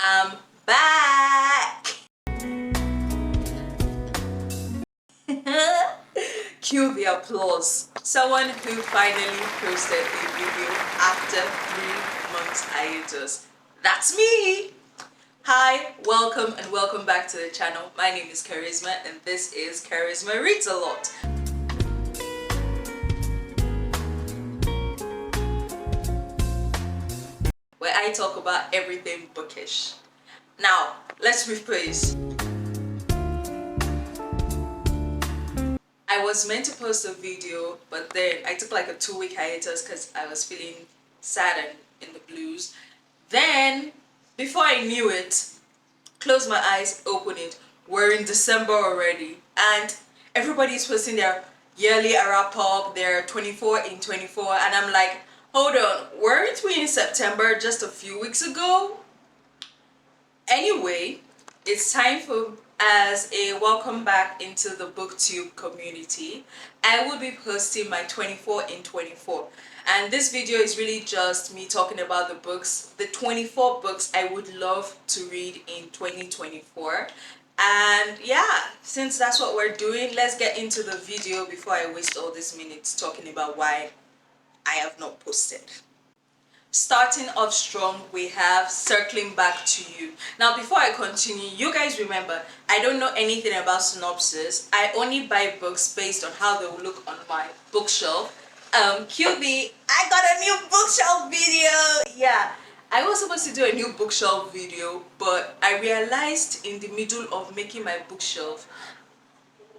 I'm back! Cue the applause. Someone who finally posted a video after 3 months hiatus. That's me! Hi, welcome and welcome back to the channel. My name is Charisma and this is Charisma Reads a Lot. Where I talk about everything bookish. Now, let's rephrase. I was meant to post a video, but then I took like a 2-week hiatus because I was feeling sad and in the blues. Then, before I knew it, close my eyes, open it, we're in December already, and everybody's posting their yearly wrap up, their 24 in 24, and I'm like, hold on, weren't we in September just a few weeks ago? Anyway, it's time for, as a welcome back into the booktube community, I will be posting my 24 in 24, and this video is really just me talking about the books, the 24 books I would love to read in 2024. And yeah, since that's what we're doing, let's get into the video before I waste all these minutes talking about why I have not posted. Starting off strong, we have Circling Back to You. Now, before I continue, you guys remember, I don't know anything about synopsis. I only buy books based on how they will look on my bookshelf. QB, I got a new bookshelf video! Yeah, I was supposed to do a new bookshelf video, but I realized in the middle of making my bookshelf,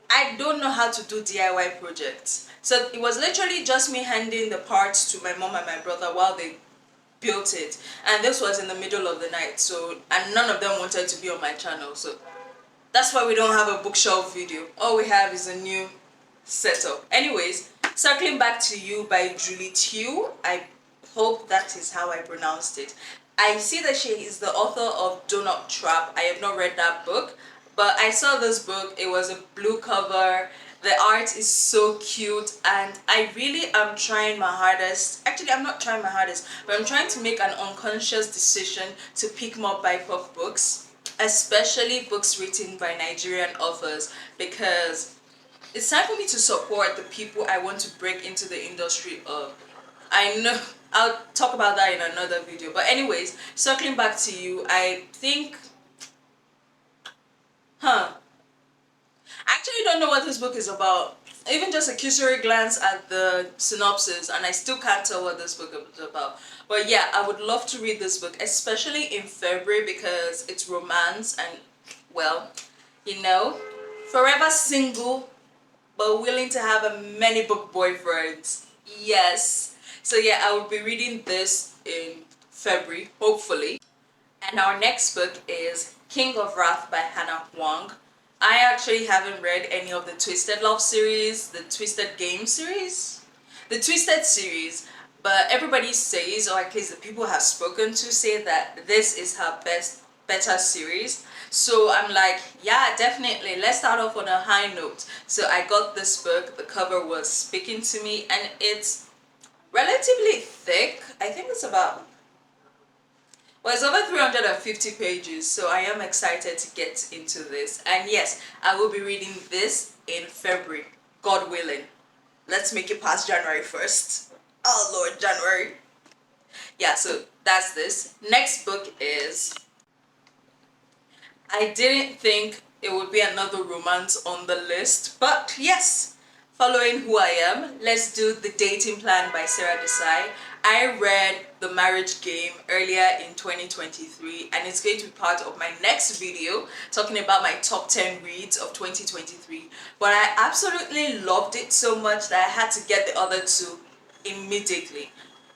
I don't know how to do DIY projects. So it was literally just me handing the parts to my mom and my brother while they built it, and this was in the middle of the night, so, and none of them wanted to be on my channel, so that's why we don't have a bookshelf video. All we have is a new setup. Anyways, Circling Back to You by Julie Tew. I hope that is how I pronounced it. I see that she is the author of Do Not Trap. I have not read that book, but I saw this book. It was a blue cover. The art is so cute, and I really am trying my hardest. Actually, I'm not trying my hardest, but I'm trying to make an unconscious decision to pick more BIPOC books, especially books written by Nigerian authors, because it's time for me to support the people I want to break into the industry of. I know I'll talk about that in another video, but anyways, Circling Back to You, I think, I actually don't know what this book is about. Even just a cursory glance at the synopsis, and I still can't tell what this book is about. But yeah, I would love to read this book, especially in February, because it's romance and, well, you know, forever single but willing to have a many book boyfriends. Yes. So yeah, I will be reading this in February, hopefully. And our next book is King of Wrath by Hannah Huang. I actually haven't read any of the Twisted Love series, the Twisted Game series, the Twisted series, but everybody says, or at least the people have spoken to say that this is her better series. So I'm like, yeah, definitely, let's start off on a high note. So I got this book, the cover was speaking to me, and it's relatively thick. I think it's about, well, it's over 350 pages, so I am excited to get into this. And yes, I will be reading this in February, God willing. Let's make it past January 1st. Oh Lord, January. Yeah, so that's this. Next book is, I didn't think it would be another romance on the list, but yes, following who I am, let's do The Dating Plan by Sarah Desai. I read The Marriage Game earlier in 2023, and it's going to be part of my next video talking about my top 10 reads of 2023. But I absolutely loved it so much that I had to get the other two immediately.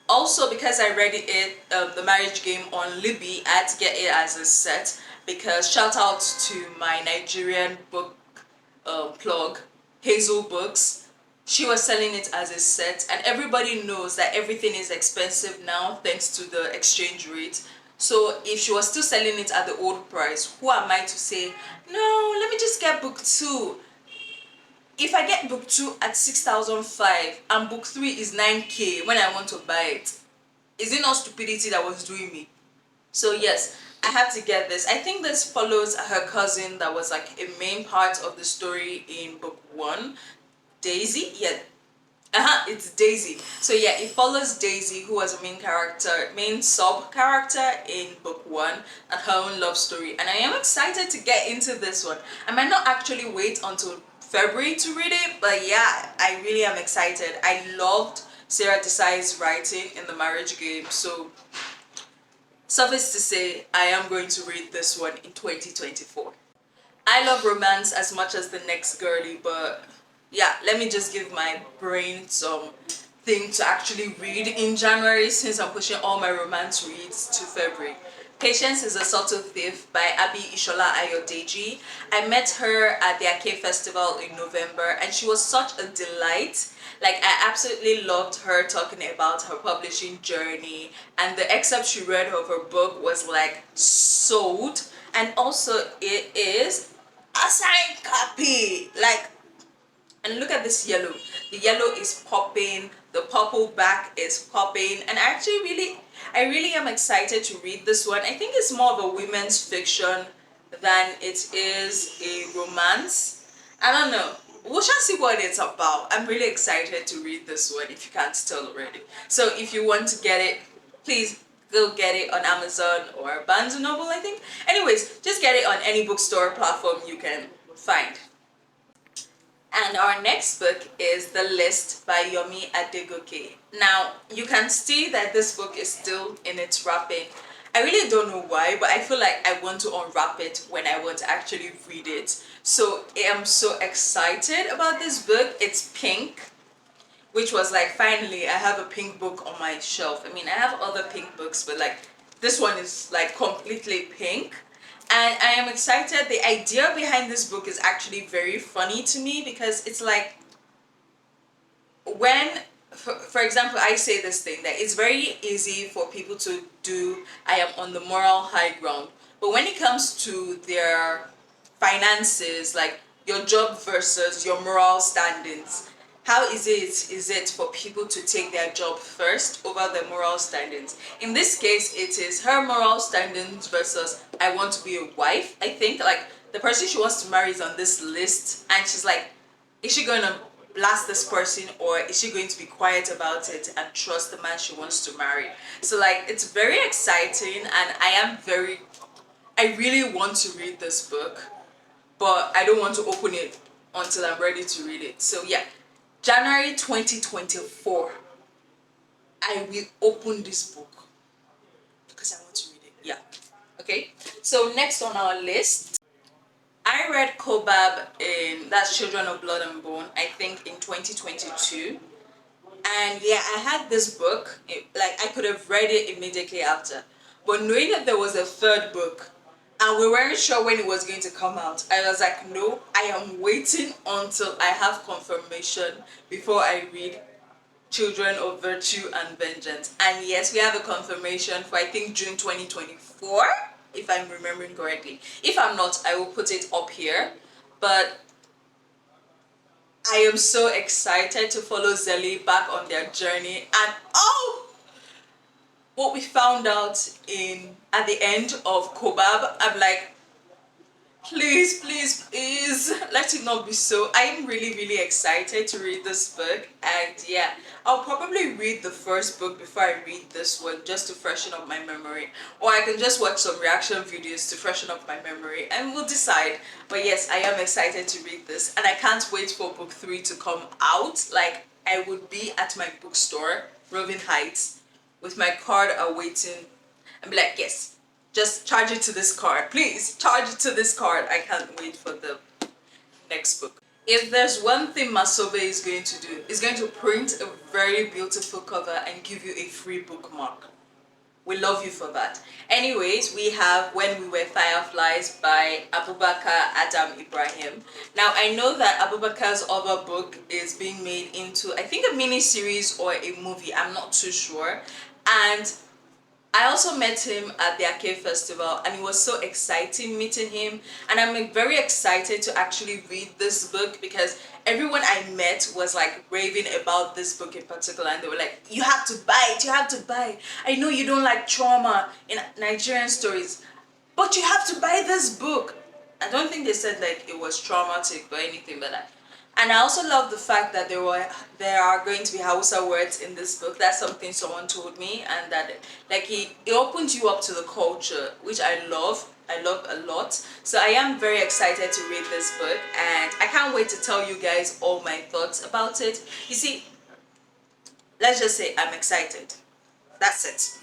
Also, because I read it, The Marriage Game on Libby, I had to get it as a set, because shout out to my Nigerian book plug, Hazel Books. She was selling it as a set, and everybody knows that everything is expensive now thanks to the exchange rate. So if she was still selling it at the old price, who am I to say, no, let me just get book 2. If I get book 2 at 6,005 and book 3 is 9k when I want to buy it, is it not stupidity that was doing me? So yes, I have to get this. I think this follows her cousin that was like a main part of the story in book 1. Daisy? Yeah. It's Daisy. So yeah, it follows Daisy, who was a main sub character in book 1, and her own love story. And I am excited to get into this one. I might not actually wait until February to read it, but yeah, I really am excited. I loved Sarah Desai's writing in The Marriage Game, so suffice to say, I am going to read this one in 2024. I love romance as much as the next girly, but yeah, let me just give my brain some thing to actually read in January, since I'm pushing all my romance reads to February. Patience is a Subtle Thief by Abi Ishola Ayodeji. I met her at the Ake Festival in November, and she was such a delight. Like, I absolutely loved her talking about her publishing journey, and the excerpt she read of her book was like sold. And also it is a signed copy. Like, and look at this yellow. The yellow is popping, the purple back is popping, and I really am excited to read this one. I think it's more of a women's fiction than it is a romance. I don't know. We shall see what it's about. I'm really excited to read this one, if you can't tell already. So if you want to get it, please go get it on Amazon or Barnes & Noble, I think. Anyways, just get it on any bookstore platform you can find. And our next book is The List by Yomi Adegoke. Now, you can see that this book is still in its wrapping. I really don't know why, but I feel like I want to unwrap it when I want to actually read it. So I am so excited about this book. It's pink, which was like, finally, I have a pink book on my shelf. I mean, I have other pink books, but like, this one is like completely pink. And I am excited. The idea behind this book is actually very funny to me, because it's like, when, for example, I say this thing that it's very easy for people to do, I am on the moral high ground. But when it comes to their finances, like your job versus your moral standings, how easy is it for people to take their job first over their moral standings? In this case, it is her moral standings versus I want to be a wife. I think like the person she wants to marry is on this list, and she's like, is she going to blast this person, or is she going to be quiet about it and trust the man she wants to marry? So like, it's very exciting, and I really want to read this book, but I don't want to open it until I'm ready to read it. So yeah, January 2024, I will open this book because I want to read it. Yeah. Okay. So next on our list, I read Kobab that's Children of Blood and Bone, I think in 2022. And yeah, I had this book, like I could have read it immediately after. But knowing that there was a third book, and we weren't sure when it was going to come out, I was like, no, I am waiting until I have confirmation before I read Children of Virtue and Vengeance. And yes, we have a confirmation for, I think, June 2024, if I'm remembering correctly. If I'm not, I will put it up here. But I am so excited to follow Zelly back on their journey. And oh, what we found out at the end of Kobab, I'm like, please, please, please, let it not be so. I am really, really excited to read this book. And yeah, I'll probably read the first book before I read this one, just to freshen up my memory. Or I can just watch some reaction videos to freshen up my memory, and we'll decide. But yes, I am excited to read this, and I can't wait for book 3 to come out. Like, I would be at my bookstore, Roving Heights, with my card awaiting, and be like, yes, just charge it to this card. Please, charge it to this card. I can't wait for the next book. If there's one thing Masobe is going to do, it's going to print a very beautiful cover and give you a free bookmark. We love you for that. Anyways, we have When We Were Fireflies by Abubakar Adam Ibrahim. Now, I know that Abubakar's other book is being made into, I think, a mini-series or a movie. I'm not too sure. And I also met him at the Ake Festival, and it was so exciting meeting him. And I'm very excited to actually read this book, because everyone I met was like raving about this book in particular, and they were like, you have to buy it, you have to buy it. I know you don't like trauma in Nigerian stories. but you have to buy this book. I don't think they said like it was traumatic or anything, but and I also love the fact that there are going to be Hausa words in this book. That's something someone told me, and that like it opens you up to the culture, which I love. I love a lot. So I am very excited to read this book, and I can't wait to tell you guys all my thoughts about it. You see, let's just say I'm excited. That's it.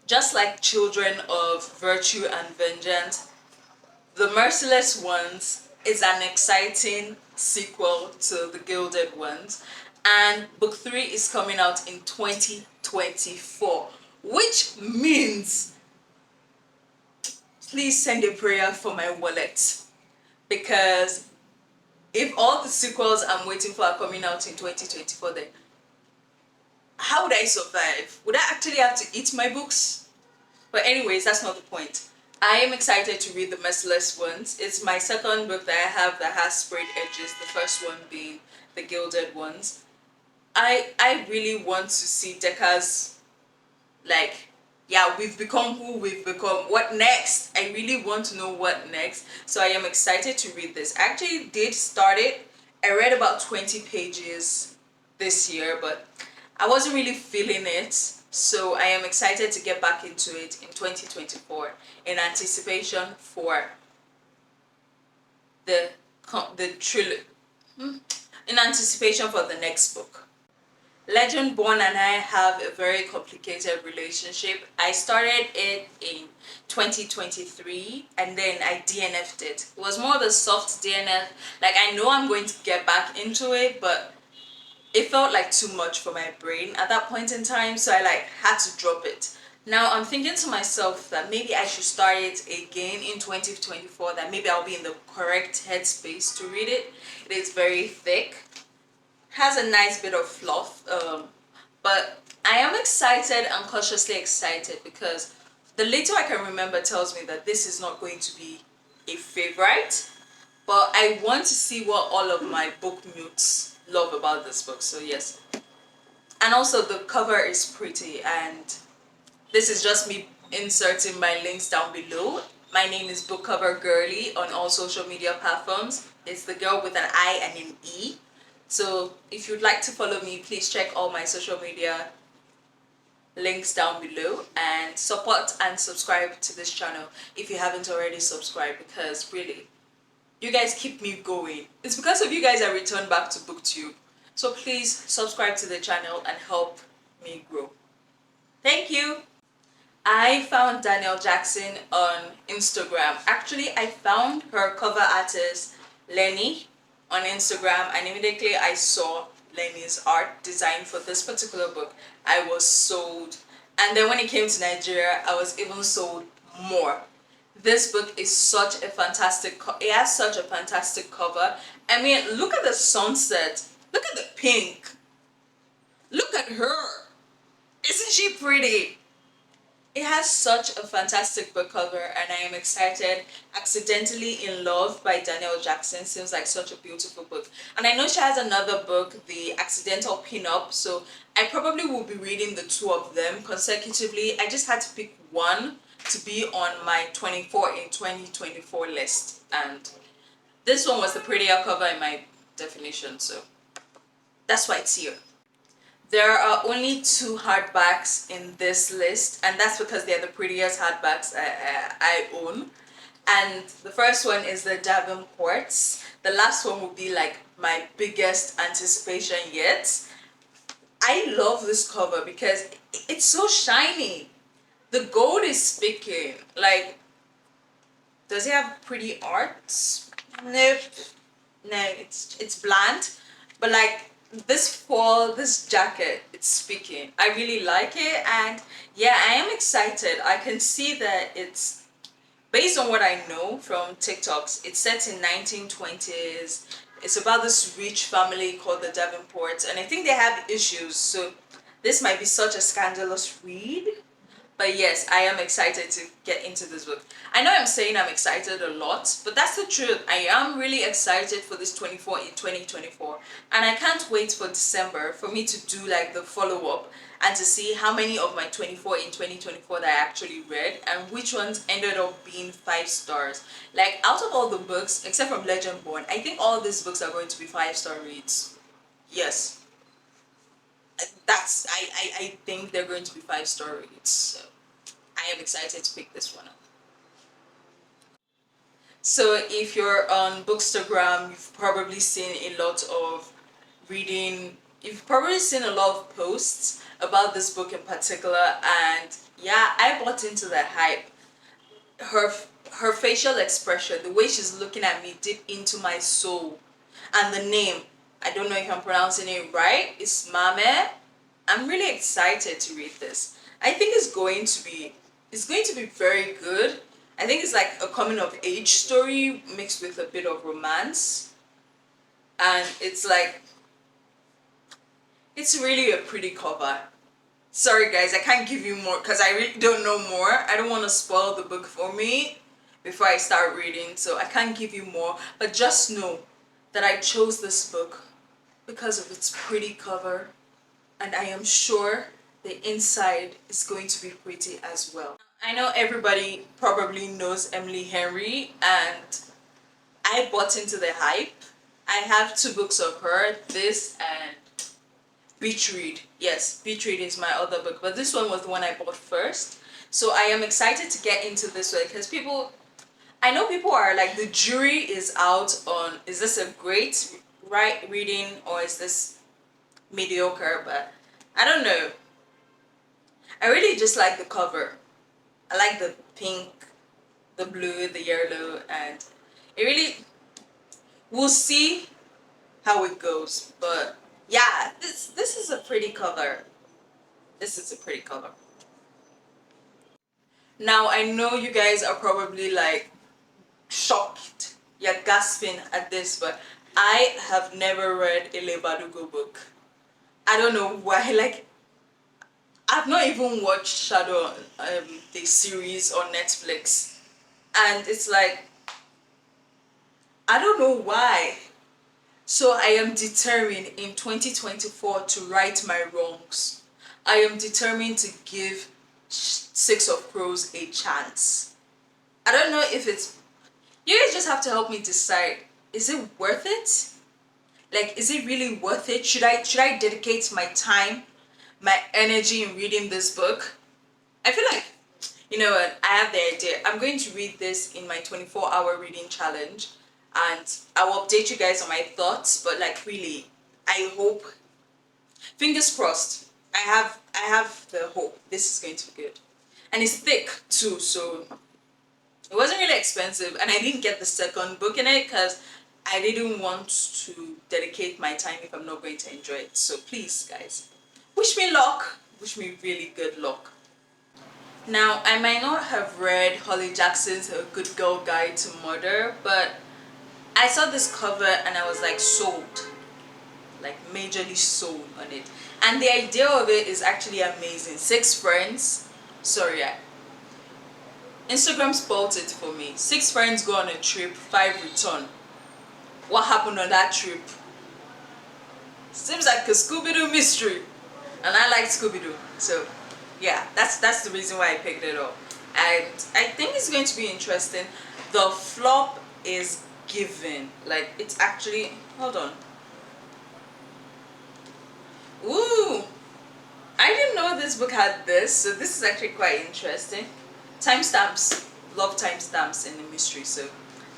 Just like Children of Virtue and Vengeance, The Merciless Ones is an exciting sequel to The Gilded Ones, and book 3 is coming out in 2024, which means please send a prayer for my wallet, because if all the sequels I'm waiting for are coming out in 2024, then how would I survive? Would I actually have to eat my books? But anyways, that's not the point. I am excited to read The Merciless Ones. It's my second book that I have that has sprayed edges, the first one being The Gilded Ones. I really want to see Decca's, like, yeah, we've become who we've become. What next? I really want to know what next. So I am excited to read this. I actually did start it. I read about 20 pages this year, but I wasn't really feeling it. So I am excited to get back into it in 2024 in anticipation for the trilogy, in anticipation for the next book. Legend Born and I have a very complicated relationship. I started it in 2023 and then I DNF'd it. It was more of a soft DNF. Like, I know I'm going to get back into it, but it felt like too much for my brain at that point in time, so I had to drop it. Now I'm thinking to myself that maybe I should start it again in 2024, that maybe I'll be in the correct headspace to read it. It is very thick, has a nice bit of fluff, but I am excited and cautiously excited because the little I can remember tells me that this is not going to be a favorite, but I want to see what all of my book mutes love about this book. So yes, and also the cover is pretty, and this is just me inserting my links down below. My name is Book Cover Girly on all social media platforms. It's the girl with an I and an E. So if you'd like to follow me, please check all my social media links down below, and support and subscribe to this channel if you haven't already subscribed, because really, you guys keep me going. It's because of you guys I return back to BookTube. So please subscribe to the channel and help me grow. Thank you. I found Danielle Jackson on Instagram. Actually, I found her cover artist, Lenny, on Instagram, and immediately I saw Lenny's art design for this particular book. I was sold. And then when it came to Nigeria, I was even sold more. This book is such a fantastic, it has such a fantastic cover. I mean, look at the sunset. Look at the pink. Look at her. Isn't she pretty? It has such a fantastic book cover, and I am excited. Accidentally in Love by Danielle Jackson seems like such a beautiful book. And I know she has another book, The Accidental Pinup, so I probably will be reading the two of them consecutively. I just had to pick one to be on my 24 in 2024 list, and this one was the prettier cover in my definition, so that's why it's here. There are only 2 hardbacks in this list, and that's because they're the prettiest hardbacks I own. And the first one is the Devonports. The last one will be like my biggest anticipation yet. I love this cover because it's so shiny. The gold is speaking. Like, does it have pretty art? Nope. No, it's bland. But like, this jacket, it's speaking. I really like it, and yeah, I am excited. I can see that it's based on what I know from TikToks. It's set in 1920s. It's about this rich family called the Devonports, and I think they have issues, so this might be such a scandalous read. But yes, I am excited to get into this book. I know I'm saying I'm excited a lot, but that's the truth. I am really excited for this 2024, and I can't wait for December for me to do like the follow-up. and to see how many of my 24 in 2024 that I actually read and which ones ended up being 5 stars. Like out of all the books, except from Legend Born, I think all these books are going to be 5-star reads. Yes, I think they're going to be 5-star reads. So I am excited to pick this one up. So if you're on Bookstagram, you've probably seen a lot of reading, you've probably seen a lot of posts about this book in particular, and yeah, I bought into the hype. Her her facial expression, the way she's looking at me deep into my soul, and the name, I don't know if I'm pronouncing it right, is Mame. I'm really excited to read this. I think it's going to be very good. I think it's like a coming of age story mixed with a bit of romance. And it's really a pretty cover. Sorry guys, I can't give you more because I really don't know more. I don't want to spoil the book for me before I start reading, so I can't give you more. But just know that I chose this book because of its pretty cover, and I am sure the inside is going to be pretty as well. I know everybody probably knows Emily Henry, and I bought into the hype. I have 2 books of her, this and Beach Read. Yes, Beach Read is my other book, but this one was the one I bought first. So I am excited to get into this one because I know people are like, the jury is out on, is this a great reading or is this mediocre? But I don't know. I really just like the cover. I like the pink, the blue, the yellow, and it really, we'll see how it goes. But yeah, this is a pretty cover. This is a pretty cover. Now I know you guys are probably like shocked. You're gasping at this, but I have never read a Lebadugo book. I don't know why. Like, I've not even watched Shadow, the series on Netflix, and it's like, I don't know why. So I am determined in 2024 to right my wrongs. I am determined to give Six of Crows a chance. I don't know if it's, you guys just have to help me decide. Is it worth it? Like, is it really worth it? Should I dedicate my time, my energy in reading this book? I feel like, you know what, I have the idea. I'm going to read this in my 24-hour reading challenge, and I will update you guys on my thoughts. But like, really, I hope, fingers crossed, I have the hope this is going to be good. And it's thick too, so it wasn't really expensive, and I didn't get the second book in it because I didn't want to dedicate my time if I'm not going to enjoy it. So please guys, wish me luck, wish me really good luck. Now, I might not have read Holly Jackson's A Good Girl Guide to Murder, but I saw this cover and I was like sold, like majorly sold on it. And the idea of it is actually amazing. 6 friends, sorry, Instagram spoiled it for me. 6 friends go on a trip, 5 return. What happened on that trip? Seems like a Scooby-Doo mystery, and I like Scooby-Doo, so yeah, that's the reason why I picked it up. And I think it's going to be interesting. The flop is given, like, it's actually, hold on, ooh, I didn't know this book had this, so this is actually quite interesting. Timestamps, love timestamps in the mystery, so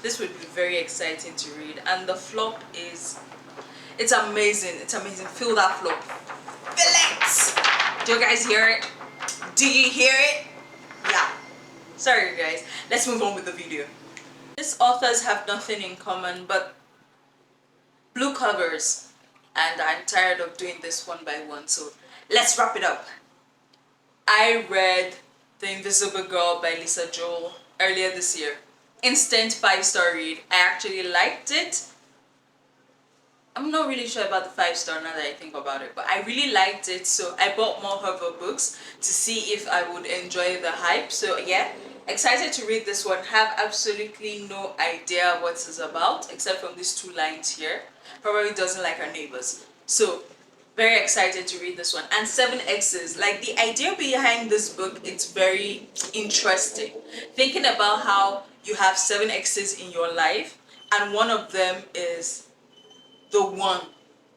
this would be very exciting to read. And the flop is, it's amazing, it's amazing. Feel that flop, feel it. Do you guys hear it? Do you hear it? Yeah. Sorry guys, let's move on with the video. These authors have nothing in common but blue covers, and I'm tired of doing this one by one, so let's wrap it up. I read The Invisible Girl by Lisa Joel earlier this year. Instant 5-star read. I actually liked it. I'm not really sure about the 5-star now that I think about it, but I really liked it, so I bought more of her books to see if I would enjoy the hype. So yeah, excited to read this one. Have absolutely no idea what it's about except from these 2 lines here. Probably doesn't like her neighbors. So Very excited to read this one. And seven X's. Like the idea behind this book, it's very interesting. Thinking about how you have seven X's in your life, and one of them is the one,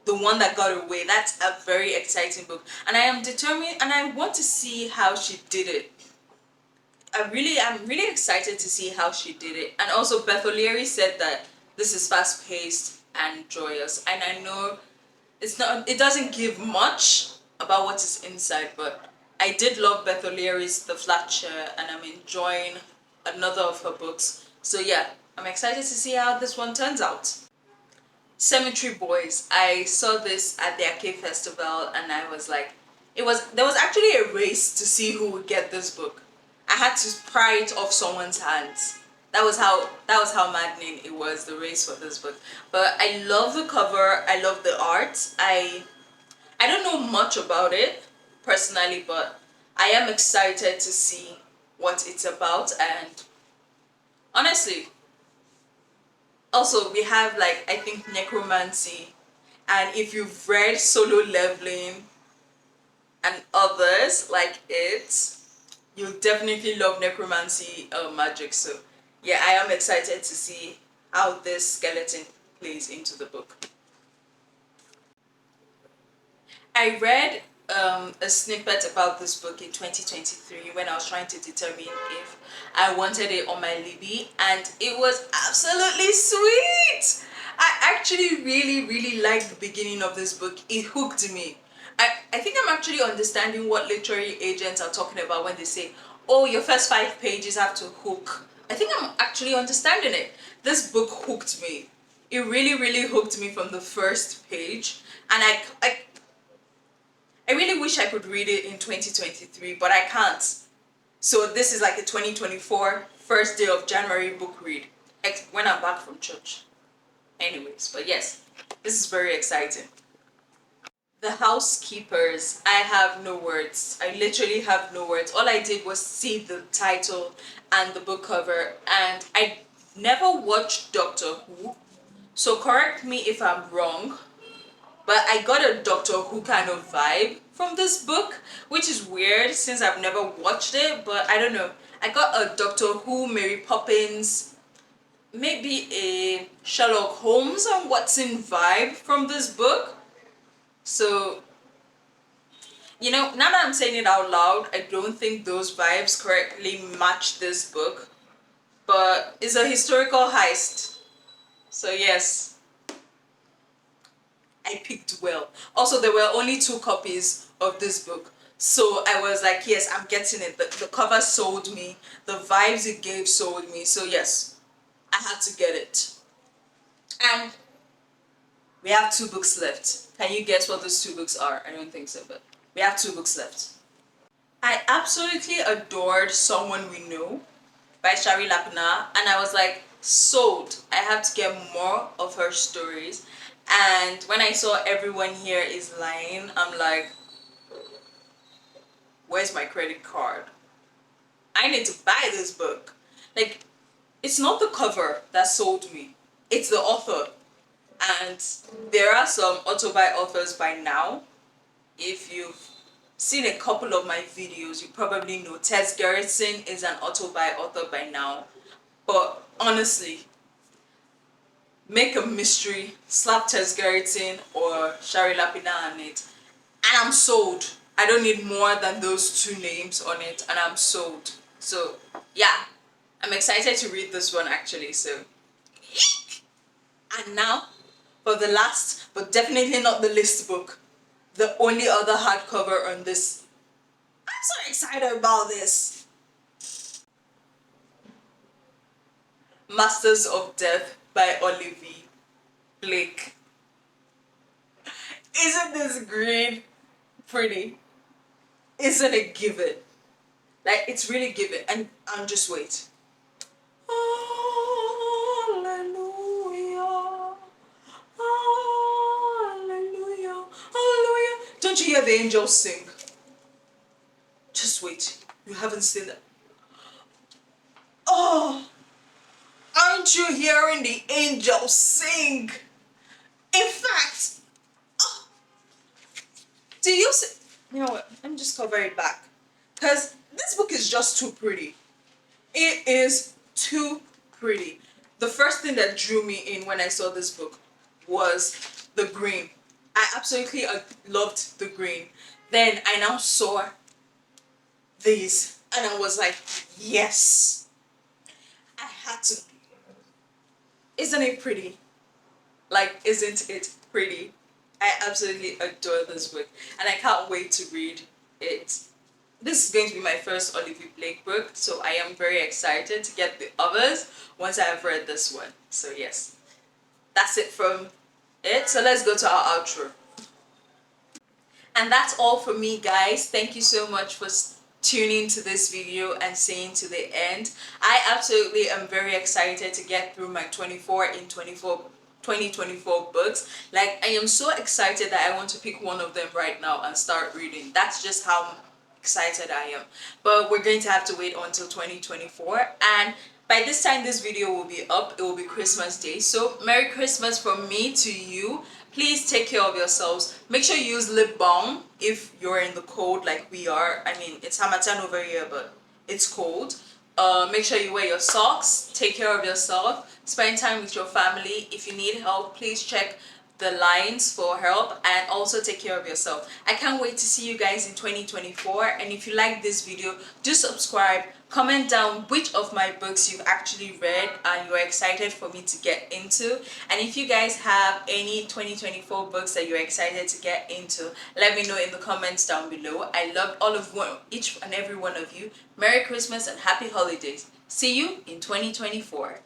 the one that got away. That's a very exciting book. And I am determined and I want to see how she did it. I'm really excited to see how she did it. And also Beth O'Leary said that this is fast paced and joyous. And I know it doesn't give much about what is inside, but I did love Beth O'Leary's The Flat Chair, and I'm enjoying another of her books. So yeah, I'm excited to see how this one turns out. Cemetery Boys. I saw this at the Arcade Festival and I was like, there was actually a race to see who would get this book. I had to pry it off someone's hands. That was how maddening it was, the race for this book. But I love the cover, I love the art. I don't know much about it personally, but I am excited to see what it's about. And honestly, also we have, like, I think necromancy, and if you've read Solo Leveling and others like it, you'll definitely love necromancy magic. So yeah, I am excited to see how this skeleton plays into the book. I read a snippet about this book in 2023 when I was trying to determine if I wanted it on my Libby, and it was absolutely sweet. I actually really liked the beginning of this book. It hooked me. I think I'm actually understanding what literary agents are talking about when they say, oh, your first 5 pages have to hook. I think I'm actually understanding it. This book hooked me. It really hooked me from the first page, and I really wish I could read it in 2023, but I can't. So this is like a 2024 first day of January book read when I'm back from church. Anyways, but yes, this is very exciting. The Housekeepers. I have no words. I literally have no words. All I did was see the title and the book cover, and I never watched Doctor Who. So correct me if I'm wrong, but I got a Doctor Who kind of vibe from this book, which is weird since I've never watched it, but I don't know. I got a Doctor Who, Mary Poppins, maybe a Sherlock Holmes and Watson vibe from this book. So, now that I'm saying it out loud, I don't think those vibes correctly match this book, but it's a historical heist. So yes, I picked well. Also, there were only 2 copies of this book. So I was like, yes, I'm getting it. The cover sold me. The vibes it gave sold me. So yes, I had to get it. And we have 2 books left. Can you guess what those 2 books are? I don't think so, but we have 2 books left. I absolutely adored Someone We Know by Shari Lapina, and I was like, sold. I have to get more of her stories. And when I saw Everyone Here Is Lying, I'm like, where's my credit card? I need to buy this book. Like, it's not the cover that sold me, it's the author. And there are some auto-buy authors by now. If you've seen a couple of my videos, you probably know Tess Gerritsen is an auto-buy author by now. But honestly, make a mystery, slap Tess Gerritsen or Shari Lapina on it, and I'm sold. I don't need more than those 2 names on it, and I'm sold. So yeah, I'm excited to read this one actually. So, and now for the last, but definitely not the least book, the only other hardcover on this. I'm so excited about this. Masters of Death by Olivia Blake. Isn't this green pretty? Isn't it given? Like, it's really given. And just wait. Hallelujah. Hallelujah. Hallelujah. Don't you hear the angels sing? Just wait. You haven't seen that. Oh, aren't you hearing the angels sing? In fact, oh, Do you see? You know what? Let me just cover it back. Because this book is just too pretty. It is too pretty. The first thing that drew me in when I saw this book was the green. I absolutely loved the green. Then I now saw these and I was like, yes, I had to. Isn't it pretty? Like, isn't it pretty? I absolutely adore this book and I can't wait to read it. This is going to be my first Olivia Blake book, so I am very excited to get the others once I have read this one. So yes, that's it from it. So let's go to our outro. And that's all for me, guys. Thank you so much for tuning to this video and staying to the end. I absolutely am very excited to get through my 24 in 2024 books. Like, I am so excited that I want to pick one of them right now and start reading. That's just how excited I am. But we're going to have to wait until 2024, and by this time this video will be up, it will be Christmas Day. So Merry Christmas from me to you. Please take care of yourselves. Make sure you use lip balm if you're in the cold like we are. I mean, it's Hamatan over here, but it's cold. Make sure you wear your socks. Take care of yourself. Spend time with your family. If you need help, please check the lines for help, and also take care of yourself. I can't wait to see you guys in 2024, and if you like this video, do subscribe. Comment down which of my books you've actually read and you're excited for me to get into, and if you guys have any 2024 books that you're excited to get into, let me know in the comments down below. I love all of each and every one of you. Merry Christmas and happy holidays. See you in 2024.